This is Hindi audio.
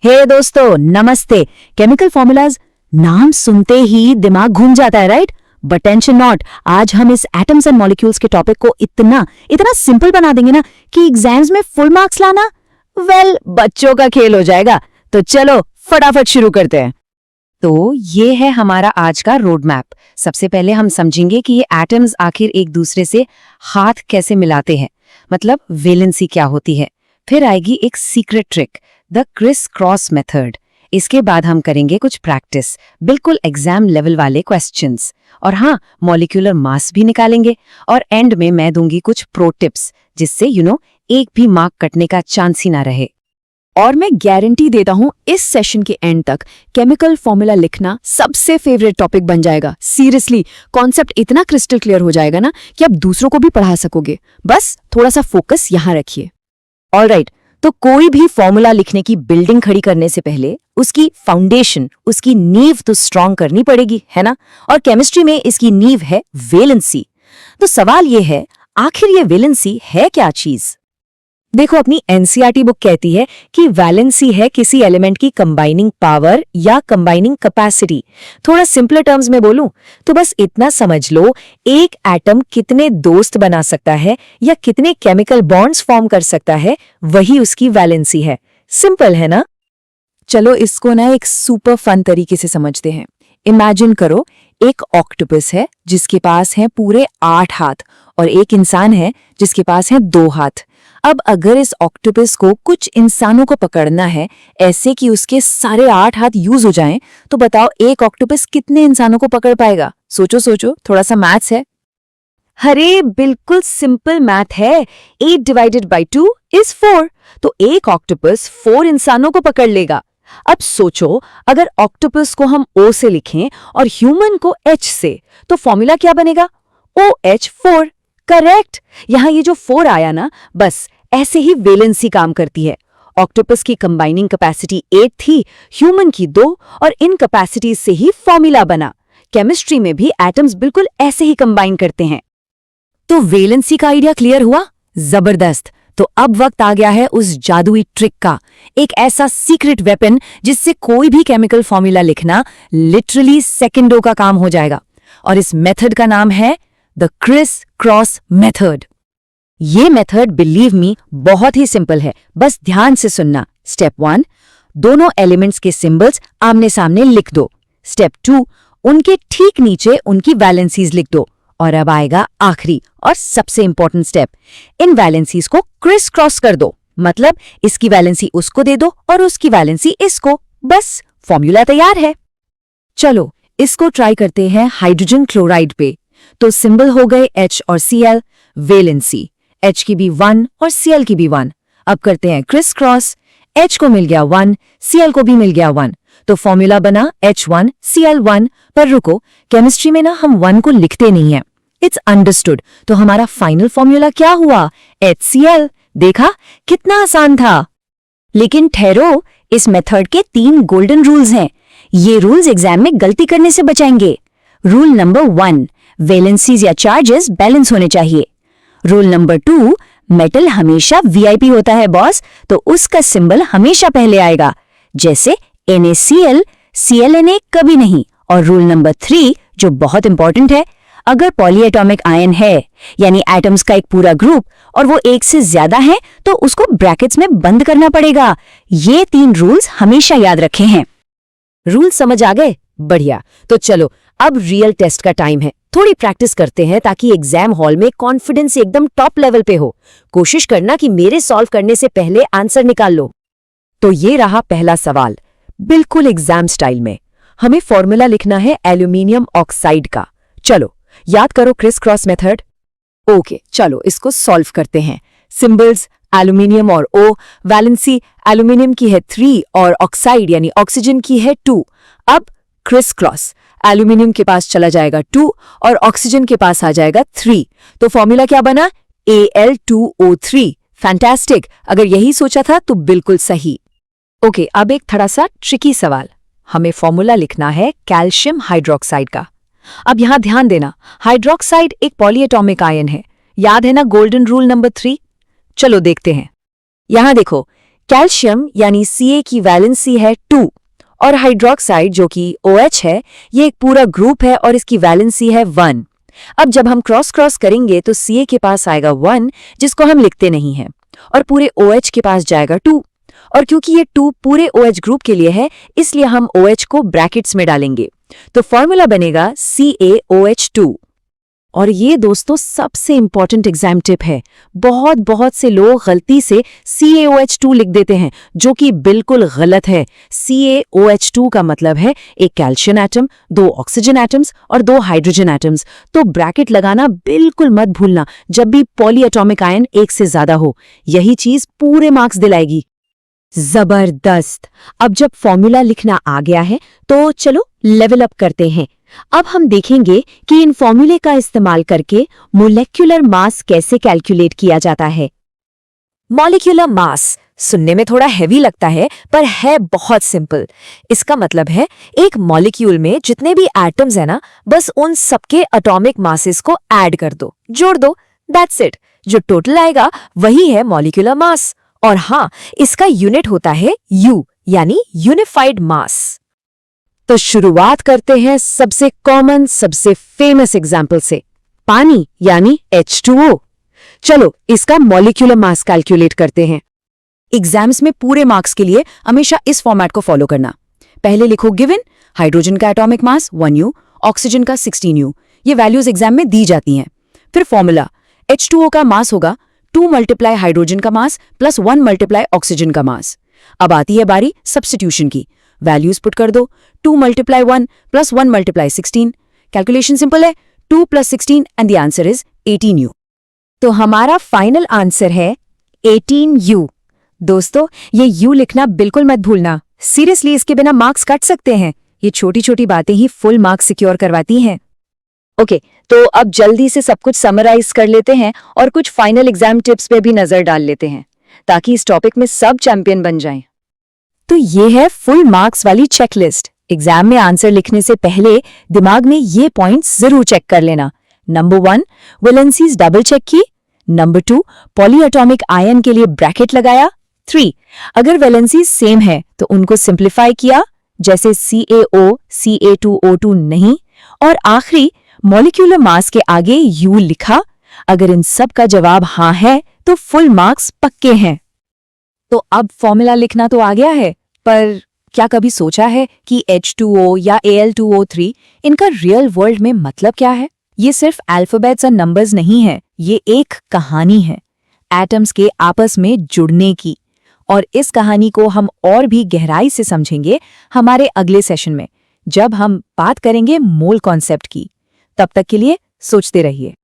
हे दोस्तों, नमस्ते। केमिकल फॉर्मूलाज नाम सुनते ही दिमाग घूम जाता है, राइट? बट टेंशन नॉट, आज हम इस एटम्स एंड मॉलिक्यूल्स के टॉपिक को इतना सिंपल बना देंगे ना कि एग्जाम्स में फुल मार्क्स लाना बच्चों का खेल हो जाएगा। तो चलो फटाफट शुरू करते हैं। तो ये है हमारा आज का रोड मैप। सबसे पहले हम समझेंगे कि ये एटम्स आखिर एक दूसरे से हाथ कैसे मिलाते हैं, मतलब वैलेंसी क्या होती है। फिर आएगी एक secret trick, the criss cross method. इसके बाद हम करेंगे कुछ प्रैक्टिस, बिल्कुल एग्जाम लेवल वाले क्वेश्चंस। और हाँ, मॉलिक्यूलर मास भी निकालेंगे। और एंड में मैं दूंगी कुछ प्रो टिप्स, जिससे एक भी मार्क कटने का चांस ही ना रहे। और मैं गारंटी देता हूं इस सेशन के एंड तक केमिकल फॉर्मूला लिखना सबसे फेवरेट टॉपिक बन जाएगा। सीरियसली, कॉन्सेप्ट इतना क्रिस्टल क्लियर हो जाएगा ना कि आप दूसरों को भी पढ़ा सकोगे। बस थोड़ा सा फोकस यहां रखिए। ऑलराइट, तो कोई भी फॉर्मूला लिखने की बिल्डिंग खड़ी करने से पहले उसकी फाउंडेशन, उसकी नींव तो स्ट्रांग करनी पड़ेगी, है ना? और केमिस्ट्री में इसकी नींव है वैलेंसी। तो सवाल ये है, आखिर ये वैलेंसी है क्या चीज? देखो, अपनी एनसीईआरटी बुक कहती है कि वैलेंसी है किसी एलिमेंट की कंबाइनिंग पावर या कंबाइनिंग कैपेसिटी। थोड़ा सिंपलर टर्म्स में बोलूं तो बस इतना समझ लो, एक एटम कितने दोस्त बना सकता है या कितने केमिकल बॉन्ड्स फॉर्म कर सकता है, वही उसकी वैलेंसी है। सिंपल है ना? चलो इसको एक सुपर फन तरीके से समझते हैं। इमेजिन करो, एक ऑक्टोपस है जिसके पास है पूरे 8 हाथ और एक इंसान है जिसके पास है 2 हाथ। अब अगर इस ऑक्टोपस को कुछ इंसानों को पकड़ना है ऐसे कि उसके सारे 8 हाथ यूज हो जाएं, तो बताओ एक ऑक्टोपस कितने इंसानों को पकड़ पाएगा? सोचो, थोड़ा सा मैथ्स है। अरे बिल्कुल सिंपल मैथ है। 8 डिवाइडेड बाई 2 इज 4। तो एक ऑक्टोपस 4 इंसानों को पकड़ लेगा। अब सोचो, अगर ऑक्टोपस को हम O से लिखें और ह्यूमन को H से, तो फॉर्मूला क्या बनेगा? OH4। करेक्ट। यहां ये जो 4 आया ना, बस ऐसे ही वैलेंसी काम करती है। ऑक्टोपस की कंबाइनिंग कैपेसिटी 8 थी, ह्यूमन की 2, और इन कैपेसिटीज से ही फॉर्मूला बना। केमिस्ट्री में भी एटम्स बिल्कुल ऐसे ही कंबाइन करते हैं। तो वैलेंसी का आइडिया क्लियर हुआ? जबरदस्त। तो अब वक्त आ गया है उस जादुई ट्रिक का, एक ऐसा सीक्रेट वेपन जिससे कोई भी केमिकल फॉर्मूला लिखना लिटरली सेकंडों का काम हो जाएगा। और इस मेथड का नाम है द क्रिस क्रॉस मेथड। ये मेथड, बिलीव मी, बहुत ही सिंपल है। बस ध्यान से सुनना। स्टेप 1, दोनों एलिमेंट्स के सिंबल्स आमने सामने लिख दो। स्टेप 2, उनके ठीक नीचे उनकी वैलेंसीज लिख दो। और अब आएगा आखिरी और सबसे इंपॉर्टेंट स्टेप, इन वैलेंसीज को क्रिस क्रॉस कर दो। मतलब इसकी वैलेंसी उसको दे दो और उसकी वैलेंसी इसको। बस फॉर्मूला तैयार है। चलो इसको ट्राई करते हैं हाइड्रोजन क्लोराइड पे। तो सिंबल हो गए H और Cl, वैलेंसी H की भी 1 और Cl की भी 1। अब करते हैं क्रिस क्रॉस, H को मिल गया 1, Cl को भी मिल गया 1, तो फॉर्मूला बना H1 Cl1। पर रुको, केमिस्ट्री में ना हम 1 को लिखते नहीं है। It's understood. तो हमारा फाइनल फॉर्मूला क्या हुआ? HCl। देखा कितना आसान था। लेकिन ठहरो, इस मेथड के 3 गोल्डन रूल्स हैं। ये रूल्स एग्जाम में गलती करने से बचाएंगे। रूल नंबर 1, वैलेंसीज या चार्जेस बैलेंस होने चाहिए। रूल नंबर 2, मेटल हमेशा वीआईपी होता है बॉस, तो उसका सिंबल हमेशा पहले आएगा, जैसे NaCl, ClNa कभी नहीं। और रूल नंबर 3, जो बहुत इंपॉर्टेंट है, अगर पॉलीएटॉमिक आयन है, यानी एटम्स का एक पूरा ग्रुप, और वो एक से ज्यादा है, तो उसको ब्रैकेट्स में बंद करना पड़ेगा। ये 3 रूल्स हमेशा याद रखे हैं। रूल समझ आ गए? बढ़िया। तो चलो अब रियल टेस्ट का टाइम है। थोड़ी प्रैक्टिस करते हैं ताकि एग्जाम हॉल में कॉन्फिडेंस एकदम टॉप लेवल पे हो। कोशिश करना कि मेरे सॉल्व करने से पहले आंसर निकाल लो। तो ये रहा पहला सवाल, बिल्कुल एग्जाम स्टाइल में। हमें फॉर्मूला लिखना है एल्यूमिनियम ऑक्साइड का। चलो याद करो क्रिस क्रॉस मेथड। ओके, चलो इसको सॉल्व करते हैं। सिंबल्स एल्यूमिनियम और O, वैलेंसी एल्यूमिनियम की है 3 और ऑक्साइड यानी ऑक्सीजन की है 2। अब क्रिस क्रॉस, एल्यूमिनियम के पास चला जाएगा 2 और ऑक्सीजन के पास आ जाएगा 3। तो फॉर्मूला क्या बना? Al2O3। फैंटास्टिक। अगर यही सोचा था तो बिल्कुल सही। ओके, अब एक थोड़ा सा ट्रिकी सवाल। हमें फॉर्मूला लिखना है कैल्शियम हाइड्रोक्साइड का। अब यहां ध्यान देना, हाइड्रोक्साइड एक पॉलीएटॉमिक आयन है। याद है ना गोल्डन रूल नंबर 3? चलो देखते हैं। यहां देखो, कैल्शियम यानी Ca की वैलेंसी है 2 और हाइड्रोक्साइड जो कि OH है, ये एक पूरा ग्रुप है और इसकी वैलेंसी है 1। अब जब हम क्रॉस करेंगे तो Ca के पास आएगा 1 जिसको हम लिखते नहीं हैं और पूरे OH के पास जाएगा 2 और क्योंकि ये 2 पूरे OH ग्रुप के लिए है इसलिए हम OH को ब्रैकेट्स में डालेंगे तो फॉर्मूला बनेगा CaOH2। और ये दोस्तों सबसे इंपॉर्टेंट एग्जाम टिप है। बहुत से लोग गलती से CaOH2 लिख देते हैं जो कि बिल्कुल गलत है। CaOH2 का मतलब है एक कैल्शियम एटम, 2 ऑक्सीजन एटम्स और 2 हाइड्रोजन एटम्स। तो ब्रैकेट लगाना बिल्कुल मत भूलना जब भी पॉलीएटॉमिक आयन एक से ज्यादा हो। यही चीज पूरे मार्क्स दिलाएगी। जबरदस्त। अब जब फॉर्मूला लिखना आ गया है तो चलो लेवल अप करते हैं। अब हम देखेंगे कि इन फॉर्मूले का इस्तेमाल करके मोलेक्युलर मास कैसे कैलकुलेट किया जाता है। मॉलिक्यूलर मास सुनने में थोड़ा हैवी लगता है पर है बहुत सिंपल। इसका मतलब है एक मॉलिक्यूल में जितने भी एटम्स है ना, बस उन सबके एटॉमिक मासेस को ऐड कर दो, जोड़ दो, दैट्स इट। जो टोटल आएगा वही है मॉलिक्यूलर मास। और हाँ, इसका यूनिट होता है U यानी यूनिफाइड मास। तो शुरुआत करते हैं सबसे कॉमन, सबसे फेमस एग्जाम्पल से, पानी यानी H2O। चलो इसका मॉलिक्यूलर मास कैलकुलेट करते हैं। एग्जाम्स में पूरे मार्क्स के लिए हमेशा इस फॉर्मेट को फॉलो करना। पहले लिखो गिवन, हाइड्रोजन का एटॉमिक मास 1U, ऑक्सीजन का 16U। ये वैल्यूज एग्जाम में दी जाती हैं। फिर फॉर्मूला, H2O का मास होगा 2 मल्टीप्लाई हाइड्रोजन का मास प्लस 1 मल्टीप्लाई ऑक्सीजन का मास। अब आती है बारी सब्स्टिट्यूशन की। वैल्यूज पुट कर दो, 2 multiply 1 plus 1 multiply 16। Calculation simple है, 2 plus 16 and the answer is 18U। तो हमारा फाइनल आंसर है 18U। दोस्तों ये U लिखना बिल्कुल मत भूलना। सीरियसली इसके बिना मार्क्स कट सकते हैं। ये छोटी छोटी बातें ही फुल मार्क्स सिक्योर करवाती हैं। ओके, तो अब जल्दी से सब कुछ समराइज कर लेते हैं और कुछ फाइनल एग्जाम टिप्स पे भी नजर डाल लेते हैं ताकि इस टॉपिक में सब चैंपियन बन जाएं। तो ये है फुल मार्क्स वाली चेकलिस्ट। एग्जाम में आंसर लिखने से पहले दिमाग में ये पॉइंट्स जरूर चेक कर लेना। नंबर 1, वैलेंसीज डबल चेक की। नंबर 2, पॉलीएटॉमिक आयन के लिए ब्रैकेट लगाया। 3, अगर वैलेंसीज सेम है तो उनको सिंप्लीफाई किया, जैसे CaO Ca2O2 नहीं। और आखिरी, मॉलिक्यूलर मास के आगे U लिखा। अगर इन सब का जवाब हाँ है तो फुल मार्क्स पक्के हैं। तो अब फॉर्मूला लिखना तो आ गया है, पर क्या कभी सोचा है कि H2O या Al2O3 इनका रियल वर्ल्ड में मतलब क्या है? ये सिर्फ अल्फाबेट्स और नंबर्स नहीं है, ये एक कहानी है एटम्स के आपस में जुड़ने की। और इस कहानी को हम और भी गहराई से समझेंगे हमारे अगले सेशन में, जब हम बात करेंगे मोल कॉन्सेप्ट की। तब तक के लिए सोचते रहिए।